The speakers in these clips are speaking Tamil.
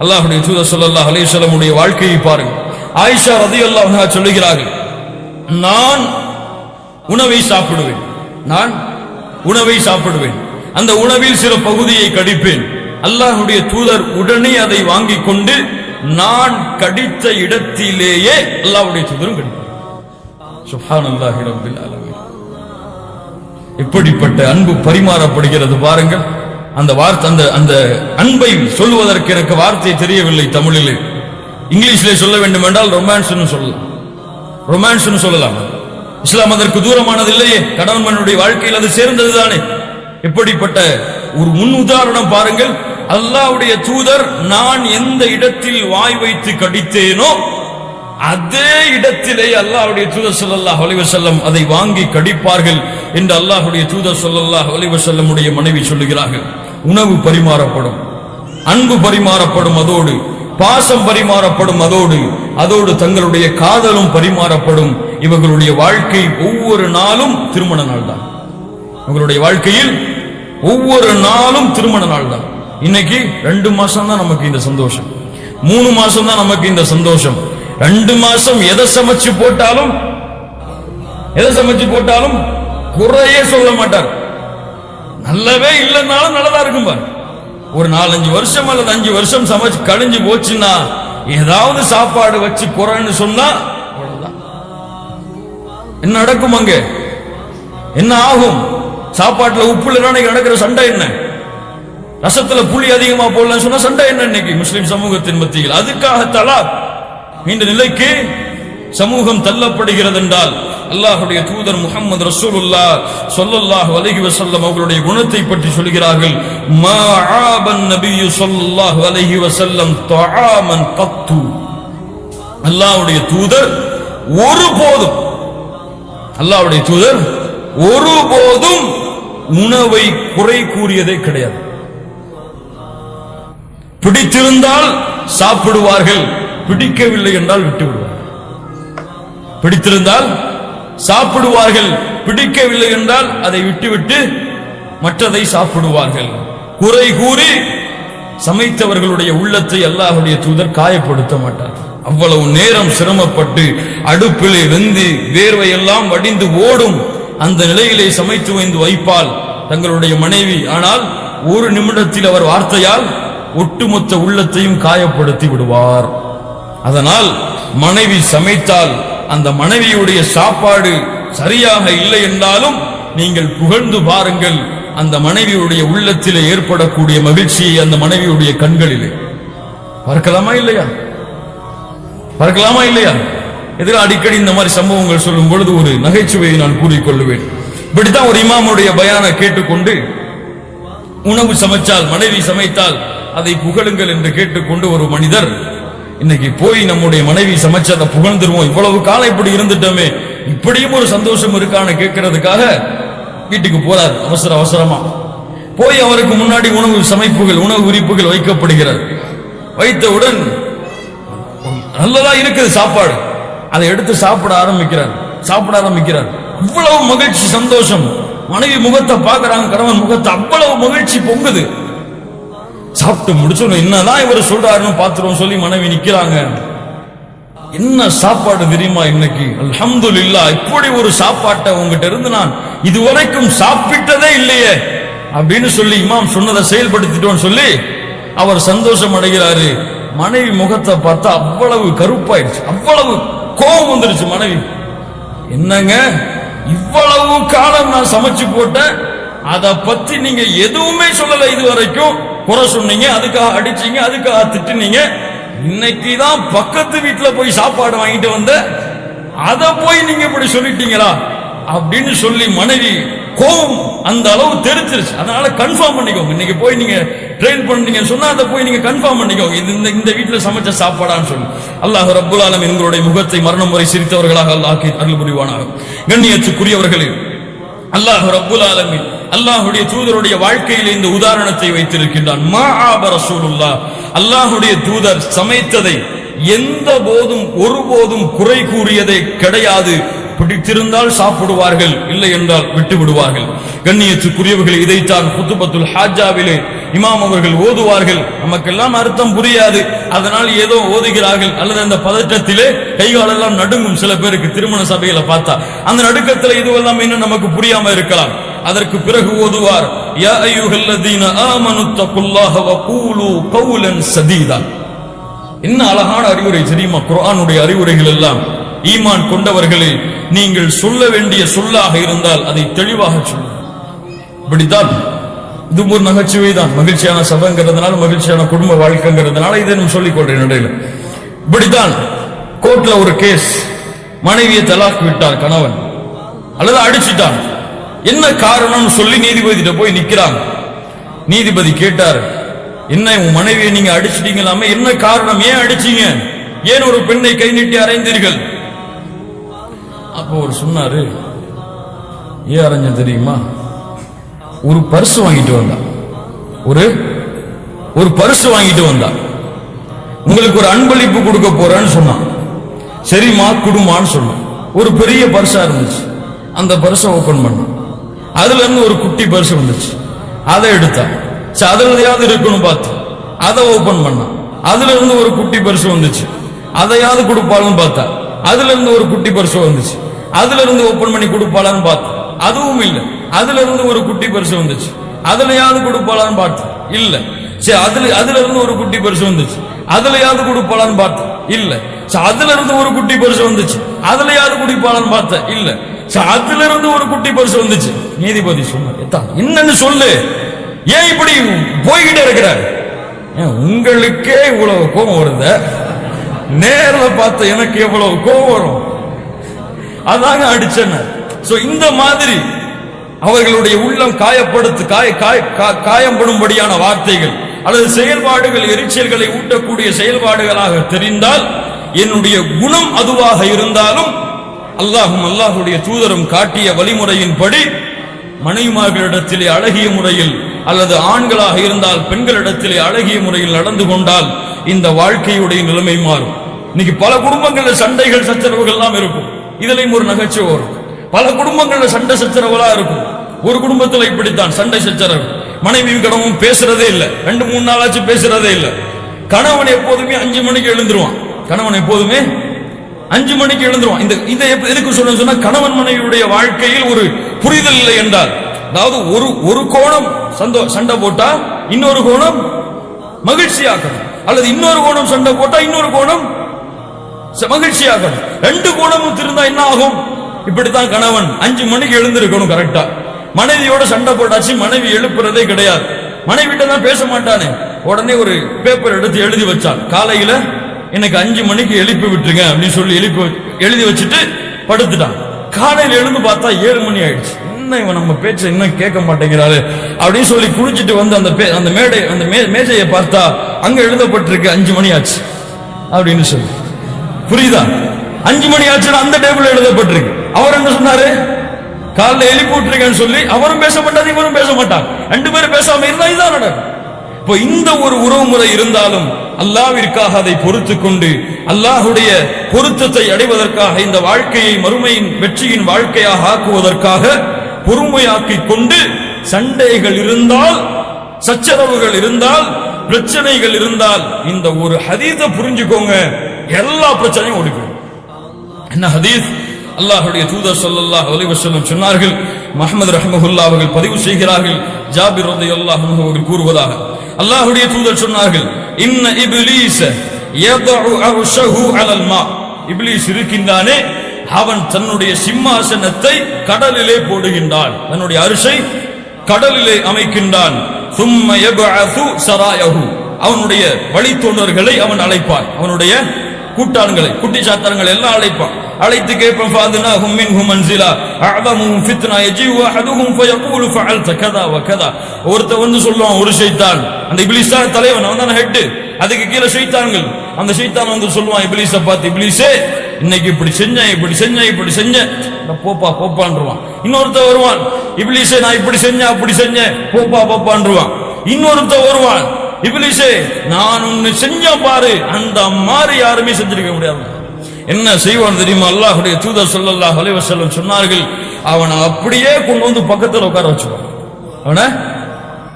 அல்லாஹ்வுடைய தூதர் ஸல்லல்லாஹு அலைஹி வஸல்லம் உடைய வாழ்க்கையை பாருங்கள். ஆயிஷா ரலியல்லாஹு அன்ஹா சொல்லுகிறார்கள், நான் உணவை சாப்பிடுவேன், அந்த உணவில் சில பகுதியை கடிப்பேன். அல்லாஹ்வுடைய தூதர் உடனே அதை வாங்கிக் கொண்டு நான் கடித்த இடத்திலேயே அல்லாஹ்வுடைய தூதரும் கடிப்பார். சுப்ஹானல்லாஹி ரப்பில் ஆலமீன். இப்படிப்பட்ட அன்பு பரிமாறப்படுகிறது பாருங்கள். அந்த வார்த்தை அந்த அன்பை சொல்வதற்கு எனக்கு வார்த்தை தெரியவில்லை தமிழிலே. இங்கிலீஷிலே சொல்ல வேண்டும் என்றால் ரொமான்ஸ்னு சொல்லலாம். இஸ்லாம் அதற்கு தூரமானது இல்லையே. கணவன் மனைவியுடைய வாழ்க்கையில் அது சேர்ந்ததுதானே. இப்படிப்பட்ட ஒரு முன் உதாரணம் பாருங்கள். அல்லாஹ்வுடைய தூதர் நான் எந்த இடத்தில் வாய் வைத்து கடித்தேனோ அதே இடத்திலே அல்லாஹ்வுடைய தூதர் ஸல்லல்லாஹு அலைஹி வஸல்லம் அதை வாங்கி கடிப்பார்கள் என்று அல்லாஹ்வுடைய தூதர் ஸல்லல்லாஹு அலைஹி வஸல்லம் உடைய மனைவி சொல்லுகிறார்கள். உணவு பரிமாறப்படும், அன்பு பரிமாறப்படும், அதோடு பாசம் பரிமாறப்படும், அதோடு தங்களுடைய காதலும் பரிமாறப்படும். இவர்களுடைய வாழ்க்கை ஒவ்வொரு நாளும் திருமண நாள் தான். இவர்களுடைய வாழ்க்கையில் ஒவ்வொரு நாளும் திருமண நாள் தான். இன்னைக்கு 2 மாசம் தான் நமக்கு இந்த சந்தோஷம், 3 மாசம் தான் நமக்கு இந்த சந்தோஷம். 2 மாசம் எதை சமைச்சு போட்டாலும் குறையே சொல்ல மாட்டார். நல்லவே இல்லைன்னாலும் நல்லதா இருக்கும் பாரு. ஒரு 4-5 வருஷம் அல்லது 5 வருஷம் சமைச்சு கழிஞ்சு போச்சுன்னா ஏதாவது சாப்பாடு வச்சு குறைன்னு சொன்னா அவ்வளவுதான். என்ன நடக்கும்? அங்க என்ன ஆகும்? சாப்பாட்டுல உப்பு இல்லைன்னா நடக்கிற சண்டை என்ன? ரசத்துல புளி அதிகமா போடலன்னு சொன்னா சண்டை என்ன? இன்னைக்கு முஸ்லிம் சமூகத்தின் மத்தியில் அதுக்காக தலாக் இந்த நிலைக்கு சமூகம் தள்ளப்படுகிறது என்றால் அல்லாஹ்வுடைய தூதர் முஹம்மது ரசூலுல்லாஹ் ஸல்லல்லாஹு அலைஹி வஸல்லம் அவர்களுடைய குணத்தை பற்றி சொல்கிறார்கள். மா ஆபன் நபியு ஸல்லல்லாஹு அலைஹி வஸல்லம் தஆமன் கத்து. அல்லாஹ்வுடைய தூதர் ஒருபோதும் உணவை குறை கூறியதே கிடையாது. பிடித்திருந்தால் சாப்பிடுவார்கள், பிடிக்கவில்லை என்றால் விட்டு விடுவார்கள். பிடித்திருந்தால் சாப்பிடுவார்கள், பிடிக்கவில்லை என்றால் அதை விட்டுவிட்டு மற்றதை சாப்பிடுவார்கள். குறை கூறி சமைத்தவர்களுடைய உள்ளத்தை அல்லாஹ்வுடைய தூதர் காயப்படுத்த மாட்டார். அவ்வளவு நேரம் சிரமப்பட்டு அடுப்பிலே வெந்து வேர்வை எல்லாம் வடிந்து ஓடும் அந்த நிலையிலே சமைத்து வைப்பால் தங்களுடைய மனைவி. ஆனால் ஒரு நிமிடத்தில் அவர் வார்த்தையால் ஒட்டுமொத்த உள்ளத்தையும் காயப்படுத்தி விடுவார். அதனால் மனைவி சமைத்தால் அந்த மனைவியுடைய சாப்பாடு சரியாக இல்லை என்றாலும் நீங்கள் புகழ்ந்து பாருங்கள். அந்த மனைவியுடைய உள்ளத்திலே ஏற்படக்கூடிய மகிழ்ச்சியை அந்த மனைவியுடைய கண்களிலே பார்க்கலாமா இல்லையா? இதில் அடிக்கடி இந்த மாதிரி சம்பவங்கள் சொல்லும் பொழுது ஒரு நகைச்சுவையை நான் கூறிக்கொள்ளுவேன். இப்படித்தான் ஒரு இமாமுடைய பயானை கேட்டுக்கொண்டு உணவு சமைச்சால், மனைவி சமைத்தால் அதை புகழுங்கள் என்று கேட்டுக்கொண்டு ஒரு மனிதர் இன்னைக்கு போய் நம்முடைய மனைவி சமைச்சதை புகழ்ந்துருவோம், இவ்வளவு காலம் இப்படி இருந்துட்டோமே, இப்படியும் ஒரு சந்தோஷம் இருக்கான்னு கேட்கறதுக்காக வீட்டுக்கு போறார். அவசரமா போய் அவருக்கு முன்னாடி உணவு உரிப்புகள் வைக்கப்படுகிறது. வைத்தவுடன் நல்லதா இருக்குது சாப்பாடு, அதை எடுத்து சாப்பிட ஆரம்பிக்கிறார். அவ்வளவு மகிழ்ச்சி, சந்தோஷம். மனைவி முகத்தை பார்க்கறாங்க, கணவன் முகத்தை அவ்வளவு மகிழ்ச்சி பொங்குது. சாப்பிட்டு முடிச்சோம், என்னதான் இவர் சொல்றாருன்னு பாத்துருவோம் சொல்லி மனைவி நிக்கிறாங்க. என்ன சாப்பாடு தெரியுமா இன்னைக்கு? அல்ஹம்துலில்லாஹ், இப்படி ஒரு சாப்பாட்டை உங்ககிட்ட இருந்து நான் இதுவரைக்கும் சாப்பிட்டதே இல்லையே அப்படின்னு சொல்லி இமாம் சொன்னதை செயல்படுத்திட்டோன்னு சொல்லி அவர் சந்தோஷம் அடைகிறாரு. மனைவி முகத்தை பார்த்தா அவ்வளவு கருப்பாயிடுச்சு, அவ்வளவு கோபம் வந்துருச்சு. மனைவி, என்னங்க இவ்வளவு காலம் நான் சமைச்சு போட்டேன், அதை பத்தி நீங்க எதுவுமே சொல்லல, இது வரைக்கும் குறை சொன்னீங்க, அதுக்காக அடிச்சீங்க, அதுக்காக திட்டுனீங்க, இன்னைக்குதான் பக்கத்து வீட்டுல போய் சாப்பாடு வாங்கிட்டு வந்த, அதை போய் நீங்க இப்படி சொல்லிட்டீங்களா அப்படின்னு சொல்லி மனைவி கோபம் அந்த அளவு தெரிஞ்சிருச்சு. அதனால கன்ஃபார்ம் பண்ணிக்கோங்க, இன்னைக்கு போய் நீங்க ட்ரெயின் பண்ணீங்க சொன்னா அதை போய் நீங்க கன்ஃபார்ம் பண்ணிக்கோங்க, இந்த வீட்டுல சமைச்ச சாப்பாடான்னு சொல்லி. அல்லாஹ் ரப்புல் ஆலமீன் எங்களுடைய முகத்தை மரணம் வரை சிரித்தவர்களாக அல்லாஹ் அருள் புரிவானாக. கண்ணியத்துக்குரியவர்களே, அல்லாஹ் ரப்புல் ஆலமீன் அல்லாஹ்வுடைய தூதருடைய வாழ்க்கையில் இந்த உதாரணத்தை வைத்திருக்கின்றான். மா ஆப ரசூலுல்லாஹ், அல்லாஹ்வுடைய தூதர் சமைத்ததை எந்த போதும் ஒருபோதும் குறை கூறியதே கிடையாது. பிடித்திருந்தால் சாப்பிடுவார்கள், இல்லை என்றால் விட்டு விடுவார்கள். கண்ணியத்துக்குரியவர்கள், இதைத்தான் குத்துபத்துல் ஹாஜாவிலே இமாம் அவர்கள் ஓதுவார்கள். நமக்கெல்லாம் அர்த்தம் புரியாது, அதனால் ஏதோ ஓதுகிறார்கள். அல்லது அந்த பதற்றத்திலே கைகாலெல்லாம் நடுங்கும். சில பேருக்கு திருமண சபையில பார்த்தா அந்த நடுக்கத்தில் இதுவெல்லாம் இன்னும் நமக்கு புரியாம இருக்கலாம். அதற்கு பிறகு ஓதுவார், யா அய்யுஹல்லதீன ஆமனு தக்குல்லாஹ வகூலு கௌலன் சதீதா. என்ன அழகான அறிவுரை தெரியுமா? குர்ஆனுடைய அறிவுரைகள் எல்லாம் ஈமான் கொண்டவர்களே, நீங்கள் சொல்ல வேண்டிய சொல்லாக இருந்தால் அதை தெளிவாக சொல்லுங்கள். இப்படித்தான் இது ஒரு நகைச்சுவை தான். மகிழ்ச்சியான சபைங்கிறதுனால, மகிழ்ச்சியான குடும்ப வாழ்க்கைங்கிறதுனால இதை நம்ம சொல்லிக் கொள்றேன் இடையில. இப்படித்தான் கோர்ட்ல ஒரு கேஸ், மனைவியை தலாக் விட்டார் கணவன், அல்லது அடிச்சிட்டான். என்ன காரணம் சொல்லி நீதிபதியிட்ட போய் நிக்கிறாங்க. நீதிபதி கேட்டார், என்ன உன் மனைவியை நீங்க அடிச்சிட்டீங்களாமே, என்ன காரணம், ஏன் அடிச்சீங்க, ஏன் ஒரு பெண்ணை கை நீட்டி அறைந்தீர்கள்? அப்போ அவர் சொன்னாரு, ஏன் அரைஞ்ச தெரியுமா, ஒரு பர்ஸ் வாங்கிட்டு வந்தா, ஒரு பர்ஸ் வாங்கிட்டு வந்தா, உங்களுக்கு ஒரு அன்பளிப்பு கொடுக்க போறேன்னு சொன்னான். சரிமா குடுமான்னு சொன்னான். ஒரு பெரிய பர்ஸா இருந்துச்சு. அந்த பர்ஸை ஓபன் பண்ணான். அதுல இருந்து ஒரு குட்டி பர்ஸ் வந்துச்சு. அதை எடுத்தா. அதுலயாவது இருக்கணும் பார்த்து அதை ஓபன் பண்ணான். அதுல இருந்து ஒரு குட்டி பர்ஸ் வந்துச்சு. அதையாவது கொடுப்பாளுன்னு பார்த்தா அதுல இருந்து ஒரு குட்டி பர்ஸ் வந்துச்சு. அதுல இருந்து ஓபன் பண்ணி கொடுப்பாளான்னு பார்த்தா அதுவும் இல்ல. அதுல இருந்து ஒரு குட்டி பரிசு வந்துச்சு. அதுலயாவது கொடுப்பாளான்னு பார்த்தா இல்ல. சரி, அதுல இருந்து ஒரு குட்டி பரிசு வந்துச்சு. அதுலயாவது கொடுப்பாளான்னு பார்த்தா இல்ல. அதுல இருந்து ஒரு குட்டி பரிசு வந்துச்சு. அதுலயாவது குடிப்பாளான்னு பார்த்தா இல்ல. அதுல இருந்து ஒரு குட்டி பரிசு வந்துச்சு. நீதிபதி சொன்னார், என்னன்னு சொல்லு, ஏன் இப்படி போய்கிட்டே இருக்கிறார்? உங்களுக்கே இவ்வளவு கோபம் வருத, நேர்ல பார்த்த எனக்கு எவ்வளவு கோபம் வரும்? அதாங்க அடிச்சேன். இந்த மாதிரி அவர்களுடைய உள்ளம் காயப்படும்படியான வார்த்தைகள் அல்லது செயல்பாடுகள் எரிச்சல்களை ஊட்டக்கூடிய செயல்பாடுகளாக தெரிந்தால், என்னுடைய குணம் அதுவாக இருந்தாலும் அல்லாஹும் அல்லாஹுடைய தூதரும் காட்டிய வழிமுறையின்படி மனைவிமார்களிடத்திலே அழகிய முறையில், அல்லது ஆண்களாக இருந்தால் பெண்களிடத்திலே அழகிய முறையில் நடந்து கொண்டால் இந்த வாழ்க்கையுடைய நிலைமை மாறும். இன்னைக்கு பல குடும்பங்களில் சண்டைகள் சச்சரவுகள் எல்லாம் இருக்கும். இதுலயும் ஒரு நகைச்சுவை வரும். பல குடும்பங்கள்ல சண்டை சச்சரவுகளா இருக்கும். ஒரு குடும்பத்துல இப்படித்தான் சண்டை சச்சரவு. மனைவியும் கணவனும் பேசுறதே இல்ல, 2-3 நாளாச்சு பேசுறதே இல்ல. கணவன் எப்போதுமே 5 மணிக்கு எழுந்துருவான். கணவன் எப்போதுமே 5 மணிக்கு எழுந்துருவான். இதை எதுக்கு சொன்னா, கணவன் மனைவியுடைய வாழ்க்கையில் ஒரு புரிதல் இல்லை என்றால், அதாவது ஒரு கோணம் சண்டை போட்டா இன்னொரு கோணம் மகிழ்ச்சியாக்கணும், அல்லது இன்னொரு கோணம் சண்டை போட்டா இன்னொரு கோணம் மகிழ்ச்சியாக்கணும். 2 கோணமும் திருந்தா என்ன ஆகும்? இப்படித்தான் கணவன் 5 மணிக்கு எழுந்திருக்கணும் கரெக்டா. மனைவியோட சண்டை போட்டாச்சு, மனைவி எழுப்புறதே கிடையாது. மனைவிட்ட தான் பேச மாட்டானே, உடனே ஒரு பேப்பர் எடுத்து எழுதி வச்சான். காலையில எனக்கு 5 மணிக்கு எழுப்பி விட்டுருங்க அப்படின்னு சொல்லி எழுதி வச்சுட்டு படுத்துட்டான். காலையில எழுந்து பார்த்தா 7 மணி ஆயிடுச்சு. என்ன இவன் நம்ம பேச்ச இன்னும் கேட்க மாட்டேங்கிறாரு அப்படின்னு சொல்லி குளிச்சுட்டு வந்து அந்த மேஜையை பார்த்தா அங்க எழுதப்பட்டிருக்கு 5 மணி ஆச்சு அப்படின்னு சொல்லி. புரியுதா? 5 மணி ஆச்சுன்னா அந்த டேபிள் எழுதப்பட்டிருக்கு. அவர் என்ன சொன்னாரு? காலைல எழுப்பி விட்டுருக்கேன்னு சொல்லி அவரும் பேச மாட்டாரு, இவரும் பேச மாட்டாங்க. 2 பேரும் பேசாம இருந்தா இதான் நடக்கும். இப்போ இந்த ஒரு உறவு முறை இருந்தாலும் அல்லாஹ்விற்காக அதை பொறுத்துக் கொண்டு அல்லாஹ்வுடைய பொருத்தத்தை அடைவதற்காக, இந்த வாழ்க்கையை மறுமையின் வெற்றியின் வாழ்க்கையாக ஆக்குவதற்காக பொறுமையாக்கிக் கொண்டு, சண்டைகள் இருந்தால், சச்சரவுகள் இருந்தால், பிரச்சனைகள் இருந்தால், இந்த ஒரு ஹதீஸை புரிஞ்சுக்கோங்க, எல்லா பிரச்சனையும் ஓடிக்கும். என்ன ஹதீஸ்? அல்லாஹ்வுடைய தூதர் ஸல்லல்லாஹு அலைஹி வஸல்லம் சொன்னார்கள், முஹம்மது ரஹ்மத்துல்லாஹி அவர்கள் பதிவு செய்கிறார்கள், ஜாபிர் ரலியல்லாஹு அன்ஹு அவர்கள் கூறுவதாக, அல்லாஹ்வுடைய தூதர் சொன்னார்கள், இன்ன இப்லீஸ யதஉ அர்ஷஹு அலல் மா. இப்லீஸ் இருக்கின்றானே, அவன் தன்னுடைய சிம்மாசனத்தை கடலிலே போடுகின்றான், தன்னுடைய அரிசை கடலிலே அமைக்கின்றான். சும்ம யபஅஸு சராயஹு, அவனுடைய வழித்தோன்றர்களை அவன் அழைப்பான், அவனுடைய கூட்டாளங்களை, குட்டி சாத்தான்களை எல்லாம் அழைப்பான். அழைத்து கேட்பான், ஃபாதுனாஹும் மின்ஹும் மன்சிலா அஅதமுஹும் ஃபித்னா யஜிஉ அஹதுஹும் ஃபயகூலு ஃபஅல்த கதா வ கதா. ஒருத்தன் வந்து சொல்லுவான், ஒரு ஷைத்தான், அந்த இப்லீஸ் தான் தலைவன், அவன் தான் ஹெட், அதுக்கு கீழே ஷைத்தான்கள். அந்த ஷைத்தான் வந்து சொல்லுவான் இப்லீஸை பார்த்து, இப்லீஸே இன்னைக்கு இப்படி செஞ்சேன், இப்படி செஞ்சேன், இப்படி செஞ்சேன், போப்பா போப்பான்றுவான். இன்னொருத்தன் வருவான், இப்லீஸே நான் இப்படி செஞ்சேன், அப்படி செஞ்சேன், போப்பா போப்பான்றுவான். இன்னொருத்தன் வருவான், இப்லீஸே நான் ஒன்னு செஞ்ச பாரு, அந்த மாதிரி யாருமே செஞ்சிருக்க முடியாது. என்ன செய்வான் தெரியுமா? அல்லாஹ்வுடைய தூதர் ஸல்லல்லாஹு அலைஹி வஸல்லம் சொன்னார்கள், அவனை அப்படியே கொண்டு வந்து பக்கத்துல உட்கார வச்சுப்பான். அவனை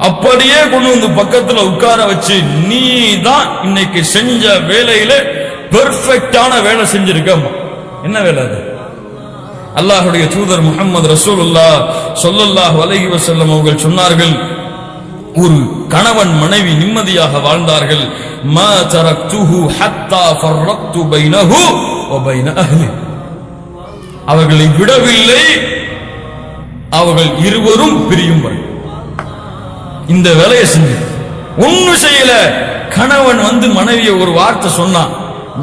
அப்படியே கொண்டு வந்து பக்கத்துல உட்கார வச்சு, நீ தான் இன்னைக்கு செஞ்ச வேலையில பெர்ஃபெக்டான வேலை செஞ்சிருக்க. என்ன வேலை அது? அல்லாஹ்வுடைய தூதர் முஹம்மது ரசூலுல்லாஹ் ஸல்லல்லாஹு அலைஹி வஸல்லம் அவர்கள் சொன்னார்கள், ஒரு கணவன் மனைவி நிம்மதியாக வாழ்ந்தார்கள். மா தரக்துஹு ஹத்தா ஃபர்ரக்து பைனஹு வ பைன அஹ்லி. அவர்களை விடவில்லை, அவர்கள் இருவரும் பிரியும் வரை இந்த வேலையை செஞ்சு ஒன்னும் செய்யல. கணவன் வந்து மனைவியை ஒரு வார்த்தை சொன்னான்,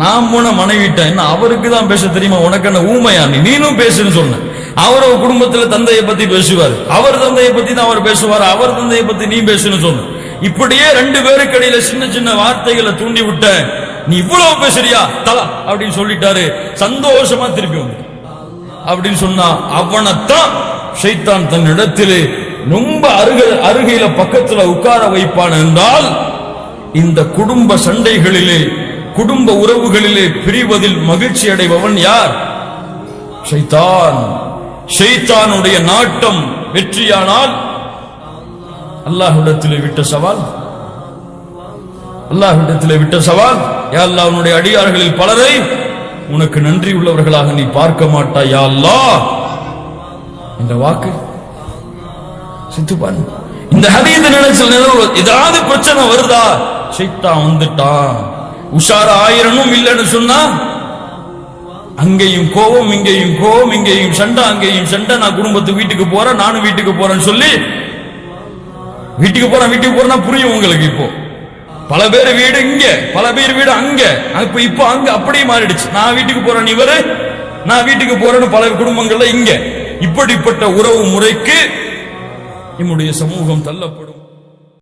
நான் போன மனைவிட்ட என்ன அவருக்கு தான் பேச தெரியுமா, உனக்கு என்ன ஊமையா, நீனும் பேசுன்னு சொன்ன. அவரோட குடும்பத்துல தந்தையை பத்தி பேசுவார், அவர் தந்தையை பத்தி தான் அவர் பேசுவார், அவர் தந்தையை பத்தி நீ பேசுன்னு சொன்ன. இப்படியே ரெண்டு பேருக்கு இடையில சின்ன சின்ன வார்த்தைகளை தூண்டி விட்ட. நீ இவ்வளவு பேசுறியா தலா அப்படின்னு சொல்லிட்டாரு. சந்தோஷமா திருப்பி வந்து அப்படின்னு சொன்னா, அவனைத்தான் ஷைத்தான் தன் இடத்திலே ரொம்ப அருகையில பக்கத்துல உட்கார வைப்பான் என்றால், இந்த குடும்ப சண்டைகளிலே குடும்ப உறவுகளிலே பிரிவதில் மகிழ்ச்சி அடைபவன் யார்? ஷைத்தான். ஷைத்தானுடைய நாட்டம் வெற்றியானால் அல்லாஹ்விடத்திலே விட்ட சவால், அல்லாஹ்விடத்திலே விட்ட சவால், யா அல்லாஹ் உன்னுடைய அடியார்களில் பலரை உனக்கு நன்றி உள்ளவர்களாக நீ பார்க்க மாட்டாய் யா அல்லாஹ் என்ற வாக்கு சித்துப்பான். இந்த ஹதீஸ் நினைச்சு ஏதாவது பிரச்சனை வருதா, ஷைத்தான் வந்துட்டான். உஷாரா ஆயிரனும் இல்லைன்னு சொன்னா அங்கேயும் கோபம், இங்கேயும் கோபம், இங்கேயும் சண்டை, அங்கேயும் சண்டை. நான் குடும்பத்துக்கு வீட்டுக்கு போறேன், நானும் வீட்டுக்கு போறேன்னு சொல்லி வீட்டுக்கு போறேன்னா புரியும் உங்களுக்கு. இப்போ பல பேர் வீடு இங்க, பல பேர் வீடு அங்க, இப்போ அங்க அப்படியே மாறிடுச்சு. நான் வீட்டுக்கு போறேன், இவரு நான் வீட்டுக்கு போறேன்னு பல குடும்பங்கள்ல இங்க. இப்படிப்பட்ட உறவு முறைக்கு நம்முடைய சமூகம் தள்ளப்படும்.